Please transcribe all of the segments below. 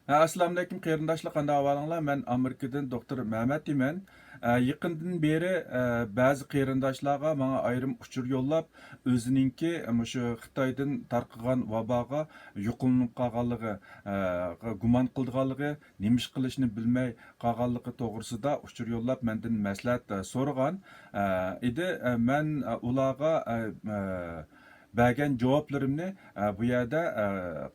Assalamu alaykum qarindoshlar, qanday ahvolinglar? Men Amerikadan doktor Mehmet deyman. Yaqindan beri ba'zi qarindoshlarga menga ayrim uchur yo'llab, o'zininki shu Xitoydan tarqagan vaboga yuqumlanib qolganligi, gumon qilganligi, nima ish qilishni bilmay qolganligi to'g'risida uchur yo'llab mendan maslahat so'ragan. Edi men ularga bergan javoblarimni bu yerda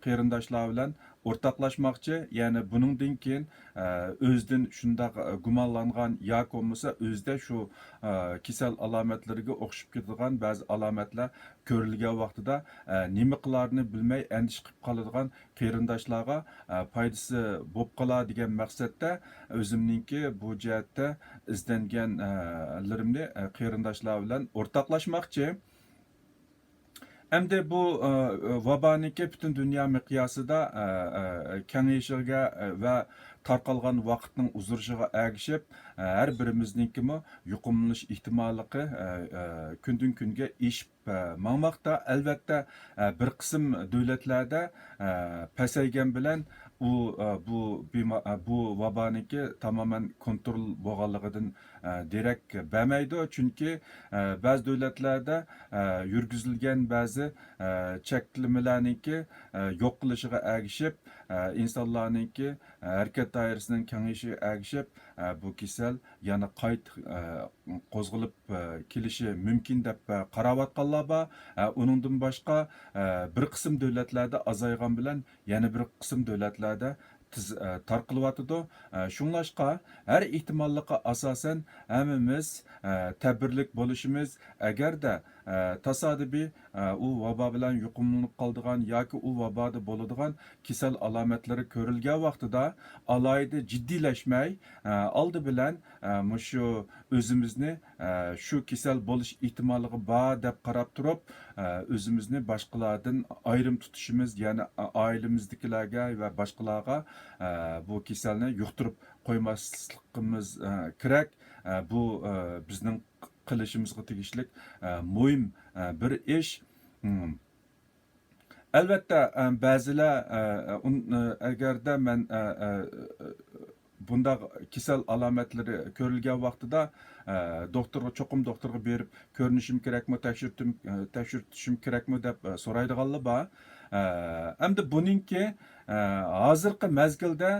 qarindoshlar bilan o'rtoqlashmoqchi. Ya'ni buningdan keyin o'zidan shundoq gumonlangan yoki bo'lmasa o'zida shu kasal alomatlariga o'xshab ketadigan ba'zi alomatlar ko'rilgan vaqtida nima qilarini bilmay andish qilib qoladigan qarindoshlarga foydasi bo'lib qolar degan maqsadda o'zimninki bu jihatda izlanganlarimni qarindoshlar bilan o'rtoqlashmoqchi. Hem de bu vabaniki bütün dünya miqyasida kengeyişiga ve tarqalgan vaqtning uzurışıga ergişip her birimizningimi yuqumlanish ihtimoligi kundan kunga ishib mangmoqda. Albatta bir qism davlatlarda pasaygan bilan bu vabaniki tamamen kontrol bo'lganligidan derak bermaydi. Chunki ba'zi davlatlarda yurgizilgan ba'zi cheklamalarniki yo'q qilishiga ergishib, insonlarningki harakat doirasining kengayishiga ergishib, bu kasal yana qayt qo'zg'alib kelishi mumkin deb qarayotganlar bor. Uningdan boshqa bir qism davlatlarda azaygan bilan yana bir qism davlatlarda tez tarqalyotidi. Shunlashqa har ehtimollikqa asosan hammamiz tadbirlik bo'lishimiz, agarda tasodifiy u vabo bilan yuqumlanib qoladigan yoki u vaboda bo'ladigan kasal alomatlari ko'rilgan vaqtida alohida jiddiylashmay oldi bilan shu o'zimizni shu kasal bo'lish ehtimoliga bor deb qarab turib o'zimizni boshqalardan ayrim tutishimiz, ya'ni ailemizdagilarga va boshqalarga bu kasalni yuqtirib qo'ymasligimiz kerak. Bu bizning qilishimizga tegishli muhim bir ish. Albatta ba'zilar agarda men bunda kasal alomatlari ko'rilgan vaqtida doktorga berib ko'rinishim kerakmi, tekshirtishim kerakmi deb so'raydiganlar bor. Hamda buningki hozirgi mezgilda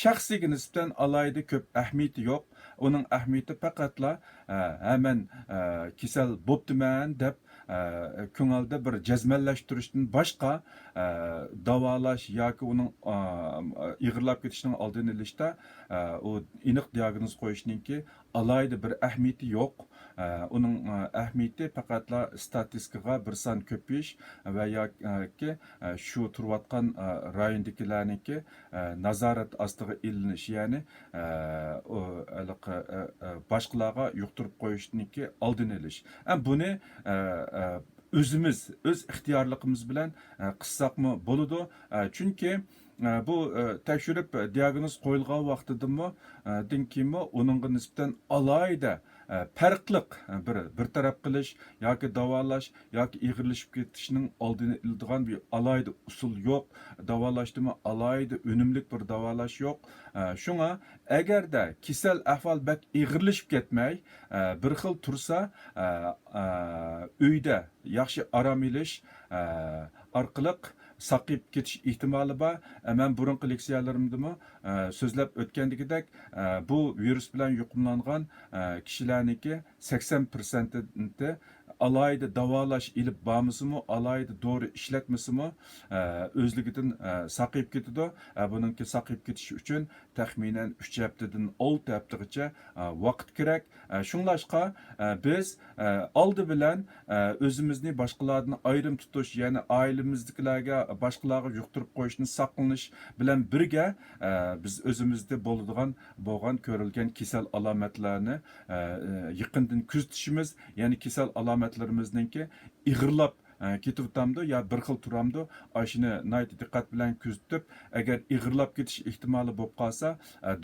shaxsiga nisbatan alayda ko'p ahamiyati yo'q. Uning ahamiyati faqatla hemen kasal bo'ptiman deb ko'ngilda bir jazmanlashtirishdan boshqa davolash yoki uning ig'irlab ketishining oldini olishda u aniq diagnoz qo'yishninki alayda bir ahamiyati yo'q. Uning ahamiyati faqatla statistikaga bir son ko'payish va yoki shu turayotgan rayondagilarniki nazorat ostiga ilinish, ya'ni boshqalarga yuqtirib qo'yishniki oldini olish. Buni o'zimiz o'z ixtiyorligimiz bilan qilsakmi bo'ladi. Chunki bu tekshirib diagnoz qo'yilgan vaqtidami dinkimi uningga nisbatan alohida farqliq bir taraf qilish yoki davolash yoki ig'irlashib ketishning oldini oladigan bir alohida usul yo'q. Davolashdimi alohida unumli bir davolash yo'q. Shunga agarda kasal ahvol bak ig'irlashib ketmay bir xil tursa, uyda yaxshi aram olish orqali saqib ketish ehtimoli bor. Men burunqi leksiyalarimda so'zlab o'tgandagidek bu virus bilan yuqumlangan kishilarniki 80% alayda davolash ilib bormasimi, alayda dori ishlatmasimi o'zligidan saqib ketadi. Buningki saqib ketishi uchun taxminan 3 haftadan 6 haftagacha vaqt kerak. Shunlashqa biz oldi bilan o'zimizni boshqalardan ayrim tutish, ya'ni ailemizdagilarga boshqalarga yuqtirib qo'yishni saqlanish bilan birga biz o'zimizda bo'lgan ko'rilgan kasal alomatlarni yaqindan kuzatishimiz, ya'ni kasal alomatlarimizningki ig'irlab ketibtamdi yo bir xil turamdi, shuni diqqat bilan kuzatib, agar ig'irlab ketish ehtimoli bo'lib qolsa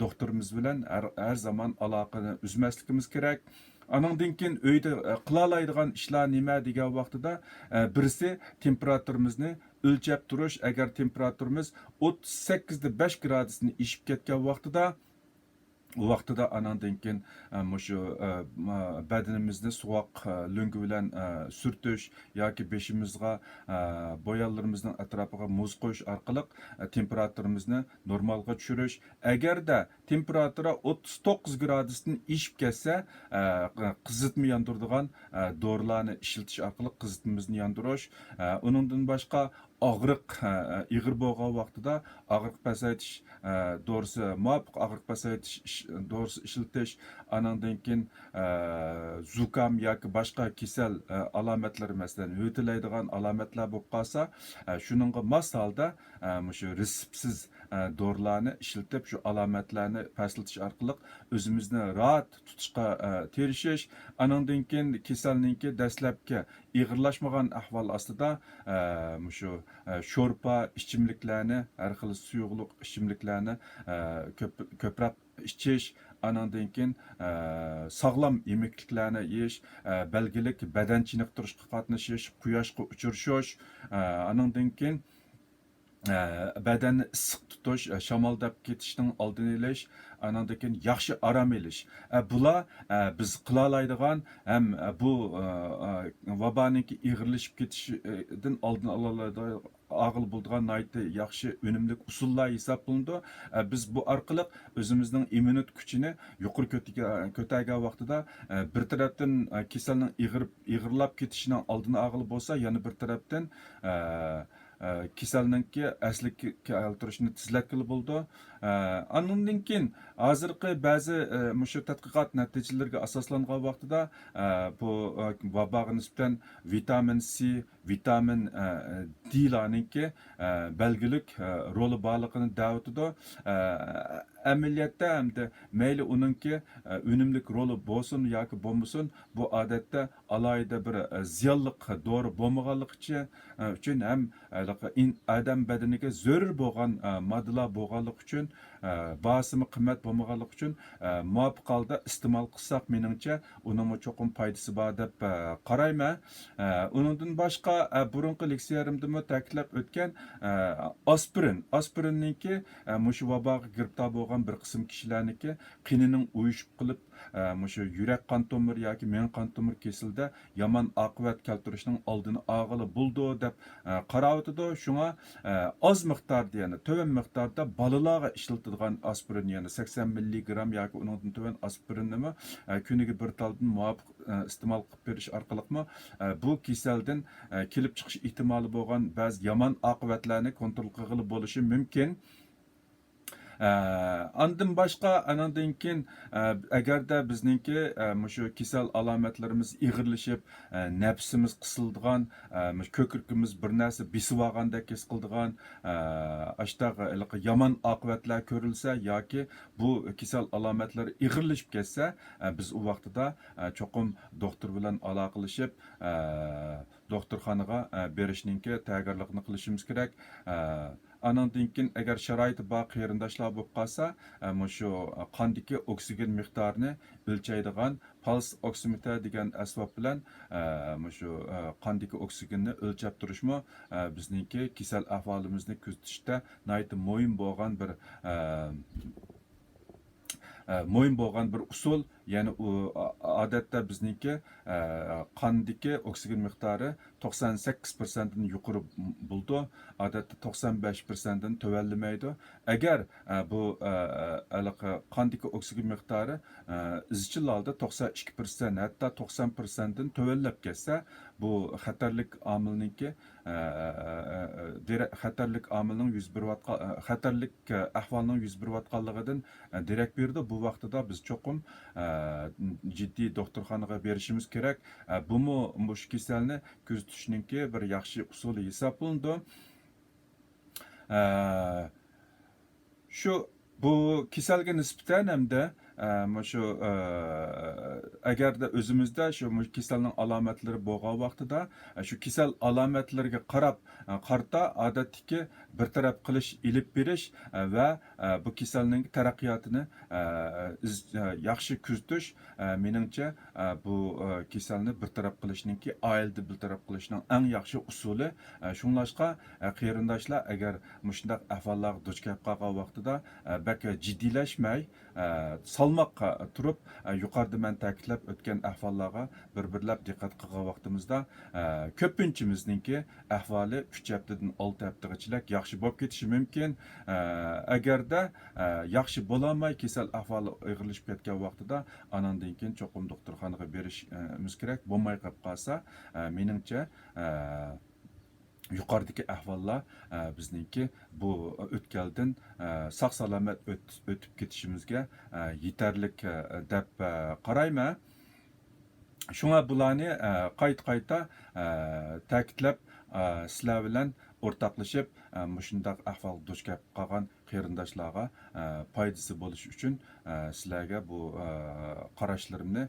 doktorimiz bilan har zaman aloqani uzmasligimiz kerak. Anandan keyin uyda qila oladigan ishlar nima degan vaqtida birisi temperaturamizni o'lchab turish, agar temperaturamiz 38.5 gradusni ishib ketgan vaqtida u vaqtida anandan keyin shu badanimizni suvoq lungi bilan surtish yoki beshimizga bo'yonlarimizning atrofiga muz qo'yish orqali temperaturamizni normalga tushirish. Agarda temperatura 39 gradusdan oshib ketsa, qizitma yondiradigan dorilarni ishlatish orqali qizitmamizni yondirish. Uningdan boshqa og'riq ig'ir bo'lgan vaqtida og'riq pasaytish dorisi muvofiq og'riq pasaytish dorisi ishlatish, anandan keyin zukam yoki boshqa kasal alomatlari, masalan o'tilaydigan alomatlar bo'lib qolsa, shuningga mos holda shu retseptsiz dorilarni ishlatib shu alomatlarni pastlatish orqali o'zimizni rahat tutishga tirishish. Anandan keyin kasalninki dastlabki ig'irlashmagan ahvol ostida shu sho'rpa ichimliklarni, har xil suyuqlik ichimliklarni ko'proq ichish, anandan keyin sog'lom yemekliklarni yeyish, belgilik badan chiniqtirishga qatnashish, quyoshga uchirishish, anandan keyin badanni issiq tutish, shamoldab ketishning oldini olish, anandan keyin yaxshi orom olish. Bular biz qila oladigan ham bu vaboninki ig'irlashib ketishidan oldini oladigan ağıl bulduğun naytı yaxşı önümlük usullar hesaplandı. Biz bu arqılıq özümüzün immunit gücünü yuqur kötəgə vaxtıda bir tarafdan keselnin ig'irlab ketishinin aldını ağıl bolsa, yana bir tarafdan kasalninki asliga keltirishni tezlatkili bo'ldi. Andan keyin hozirgi ba'zi mushu tadqiqot natijalariga asoslangan vaqtida bu vaboga nisbatan vitamin C, vitamin D larninki belgilik roli borligini davotida. Ameliyatda hamda mayli uningki unumlik roli bo'lsin yoki bo'lmasin, bu odatda alayda bir ziyonliq dori bo'lmaganligi uchun ham adam badaniga zarur bo'lgan moddalar bo'lganligi uchun, basimi qimmat bo'lmaganligi uchun muvofiq holda iste'mol qilsak, meningcha uning cho'qim foydasi bor deb qarayman. Uningdan boshqa burunqi leksiyarimda ta'kidlab o'tgan aspirinninki mushu vaboga giribtor bo'lgan bir qism kishilarniki qinining uyushib qilib mushu yurak qon tomir yoki men qon tomir kesildi yomon oqibat keltirishning oldini olg'ili bo'ldi deb qarayotdi. Shunga oz miqdorda, ya'ni to'van miqdorda bolalarga ishlatiladigan aspirin, ya'ni 80 milligram yoki undan to'van aspirinni kuniga bir taldan muvofiq iste'mol qilib berish orqali bu kasaldan kelib chiqish ehtimoli bo'lgan ba'zi yomon oqibatlarni kontrol qilib bo'lishi mumkin. Andan boshqa, andan keyin agarda bizningki shu kasal alomatlarimiz ig'irlashib, nafsimiz qisildigan, ko'krikimiz bir narsa besib olgandek his qildigan, ashtaga yomon oqibatlar ko'rilsa yoki bu kasal alomatlar ig'irlashib ketsa, biz u vaqtida cho'qim doktor bilan aloqalashib doktorxonaga berishninki tayyorgarlikni qilishimiz kerak. Anandan keyin agar sharoiti bor qarindoshlar bo'lib qolsa, shu qondagi oksigen miqdorini o'lchaydigan puls oksimeter degan asbob bilan shu qondagi oksigenni o'lchab turishmi bizningki kasal ahvolimizni kuzatishda nihoyatda mo'yin bo'lgan bir usul. Ya'ni u odatda bizningki qondagi oksigen miqdori 98% dan yuqori bo'ldi. Odatda 95% dan tövallimaydi. Agar bu qondagi oksigen miqdori izchil holda 92%, hatto 90% dan tövallab ketsa, bu xatarlik omilninki xatarlik omilning yuz berayotgan xatarlik ahvolning yuz berayotganligidan derak berdi. Bu vaqtida biz cho'qim jiddiy doktorxonaga berishimiz kerak. Bumi mush kasalni kuzatishninki bir yaxshi usuli hisoblanadi. Shu bu kasalga nisbatan hamda şu agarda o'zimizda shu kasalning alomatlari bo'lgan vaqtida shu kasal alomatlariga qarata odatdagi bartaraf qilish ilib berish va bu kasalning taraqqiyotini yaxshi kuzatish meningcha bu kasalni bartaraf qilishningki oilada bartaraf qilishning eng yaxshi usuli. Shunlashqa qarindoshlar agar mushundaq ahvollarga duch kelib qolgan vaqtida bak jiddiylashmay salmoqqa turib yuqorida man ta'kidlab o'tgan ahvollarga bir-birlab diqqat qilgan vaqtimizda ko'pinchimizninki ahvoli 3 haftadan 6 haftagacha yaxshi bo'lib ketishi mumkin. Agarda yaxshi bo'lolmay kasal ahvoli og'irlashib ketgan vaqtida anandan keyin cho'qim doktorxonaga berishimiz kerak. Bo'lmay qolib qolsa meningcha yuqoridagi ahvollar bizningki bu o'tkaldan sog' salomat o'tib ketishimizga yetarlik deb qarayman. Shunga bularni qayta ta'kidlab sizlar bilan o'rtoqlashib mushundaq ahvolga duch kelib qolgan qarindoshlarga foydasi bo'lishi uchun sizlarga bu qarashlarimni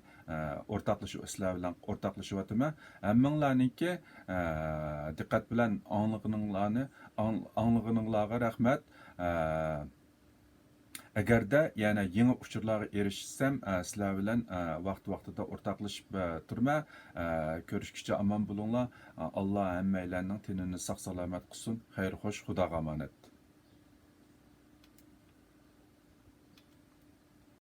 sizlar bilan o'rtoqlashyapman. Hammanglarningki diqqat bilan anglag'ininglarga rahmat. Agarda yana yangi uchurlarga erishsam sizlar bilan vaqt-vaqtida o'rtoqlashib turma. Ko'rishguncha omon bo'linglar. Alloh hammanglarning tinini sog' salomat qilsin. Xayr xo'sh, Xudoga omonat.